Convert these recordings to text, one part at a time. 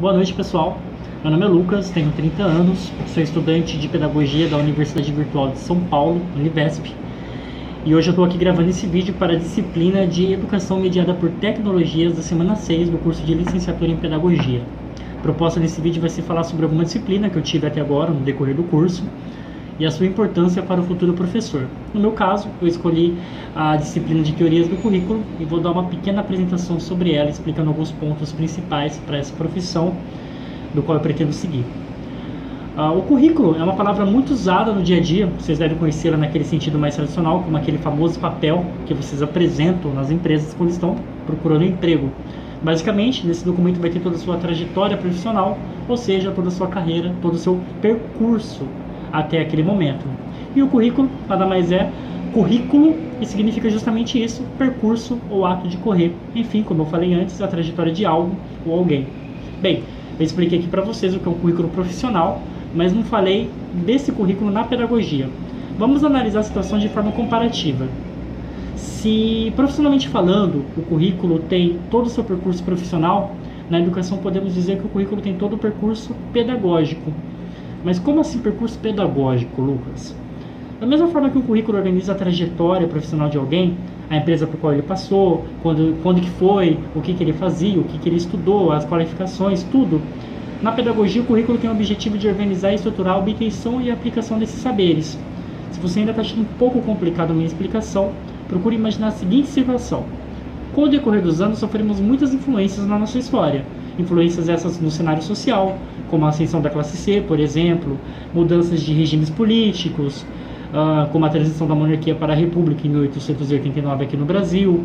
Boa noite, pessoal. Meu nome é Lucas, tenho 30 anos, sou estudante de Pedagogia da Universidade Virtual de São Paulo, Univesp. E hoje eu estou aqui gravando esse vídeo para a disciplina de Educação Mediada por Tecnologias da semana 6 do curso de Licenciatura em Pedagogia. A proposta desse vídeo vai ser falar sobre alguma disciplina que eu tive até agora, no decorrer do curso, e a sua importância para o futuro professor. No meu caso, eu escolhi a disciplina de Teorias do Currículo e vou dar uma pequena apresentação sobre ela, explicando alguns pontos principais para essa profissão, do qual eu pretendo seguir. O currículo é uma palavra muito usada no dia a dia, vocês devem conhecê-la naquele sentido mais tradicional, como aquele famoso papel que vocês apresentam nas empresas quando estão procurando emprego. Basicamente, nesse documento vai ter toda a sua trajetória profissional, ou seja, toda a sua carreira, todo o seu percurso até aquele momento. E o currículo nada mais é currículo, e significa justamente isso, percurso ou ato de correr. Enfim, como eu falei antes, a trajetória de algo ou alguém. Bem, eu expliquei aqui para vocês o que é um currículo profissional, mas não falei desse currículo na pedagogia. Vamos analisar a situação de forma comparativa. Se, profissionalmente falando, o currículo tem todo o seu percurso profissional, na educação podemos dizer que o currículo tem todo o percurso pedagógico. Mas como assim percurso pedagógico, Lucas? Da mesma forma que o currículo organiza a trajetória profissional de alguém, a empresa por qual ele passou, quando que foi, o que ele fazia, o que ele estudou, as qualificações, tudo. Na pedagogia, o currículo tem o objetivo de organizar e estruturar a obtenção e a aplicação desses saberes. Se você ainda está achando um pouco complicado a minha explicação, procure imaginar a seguinte situação. Com o decorrer dos anos, sofremos muitas influências na nossa história. Influências essas no cenário social, como a ascensão da classe C, por exemplo, mudanças de regimes políticos, como a transição da monarquia para a república em 1889 aqui no Brasil.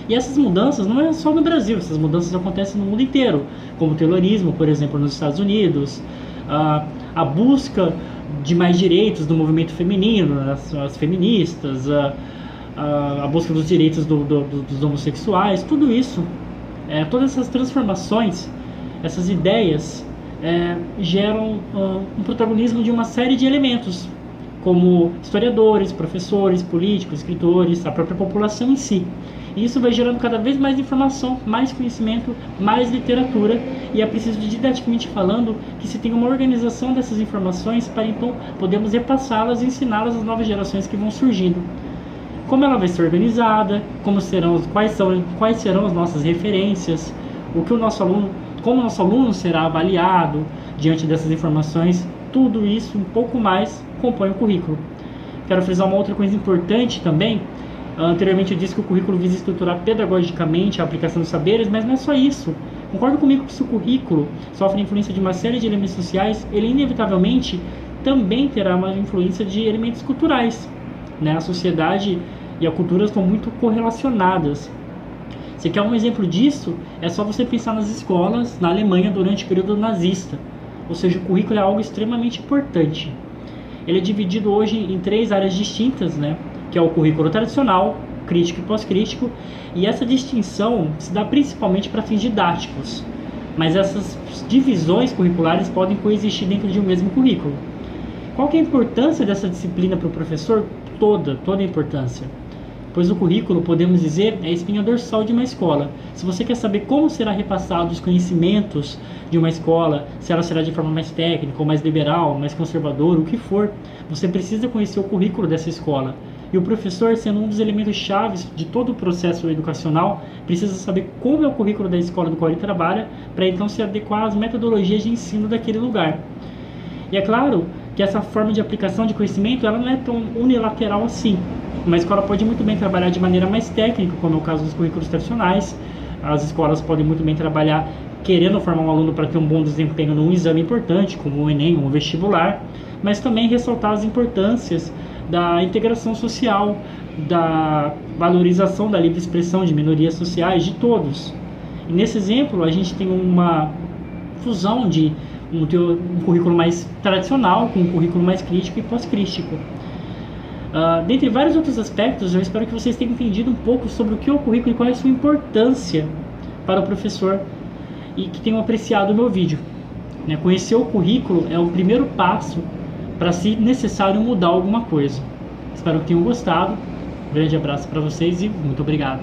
E essas mudanças não é só no Brasil, essas mudanças acontecem no mundo inteiro, como o taylorismo, por exemplo, nos Estados Unidos, a busca de mais direitos do movimento feminino, as feministas, a busca dos direitos dos homossexuais, tudo isso, todas essas transformações, essas ideias geram um protagonismo de uma série de elementos, como historiadores, professores, políticos, escritores, a própria população em si. E isso vai gerando cada vez mais informação, mais conhecimento, mais literatura, e é preciso, didaticamente falando, que se tenha uma organização dessas informações para então podermos repassá-las e ensiná-las às novas gerações que vão surgindo. Como ela vai ser organizada, quais serão as nossas referências, como o nosso aluno será avaliado diante dessas informações, tudo isso, um pouco mais, compõe o currículo. Quero frisar uma outra coisa importante também. Anteriormente eu disse que o currículo visa estruturar pedagogicamente a aplicação dos saberes, mas não é só isso. Concordo comigo que se o currículo sofre influência de uma série de elementos sociais, ele inevitavelmente também terá uma influência de elementos culturais, né? A sociedade e a cultura estão muito correlacionadas. Você quer um exemplo disso? É só você pensar nas escolas na Alemanha durante o período nazista. Ou seja, o currículo é algo extremamente importante. Ele é dividido hoje em 3 áreas distintas, né? Que é o currículo tradicional, crítico e pós-crítico, e essa distinção se dá principalmente para fins didáticos, mas essas divisões curriculares podem coexistir dentro de um mesmo currículo. Qual que é a importância dessa disciplina para o professor? Toda a importância. Pois o currículo, podemos dizer, é a espinha dorsal de uma escola. Se você quer saber como será repassado os conhecimentos de uma escola, se ela será de forma mais técnica, ou mais liberal, mais conservadora, o que for, você precisa conhecer o currículo dessa escola. E o professor, sendo um dos elementos chaves de todo o processo educacional, precisa saber como é o currículo da escola do qual ele trabalha, para então se adequar às metodologias de ensino daquele lugar. E é claro que essa forma de aplicação de conhecimento, ela não é tão unilateral assim. Uma escola pode muito bem trabalhar de maneira mais técnica, como é o caso dos currículos tradicionais. As escolas podem muito bem trabalhar querendo formar um aluno para ter um bom desempenho num exame importante, como o Enem, um vestibular, mas também ressaltar as importâncias da integração social, da valorização da livre expressão de minorias sociais, de todos. E nesse exemplo, a gente tem uma fusão de um currículo mais tradicional com um currículo mais crítico e pós-crítico. Dentre vários outros aspectos, eu espero que vocês tenham entendido um pouco sobre o que é o currículo e qual é a sua importância para o professor e que tenham apreciado o meu vídeo. Conhecer o currículo é o primeiro passo para, se necessário, mudar alguma coisa. Espero que tenham gostado. Um grande abraço para vocês e muito obrigado.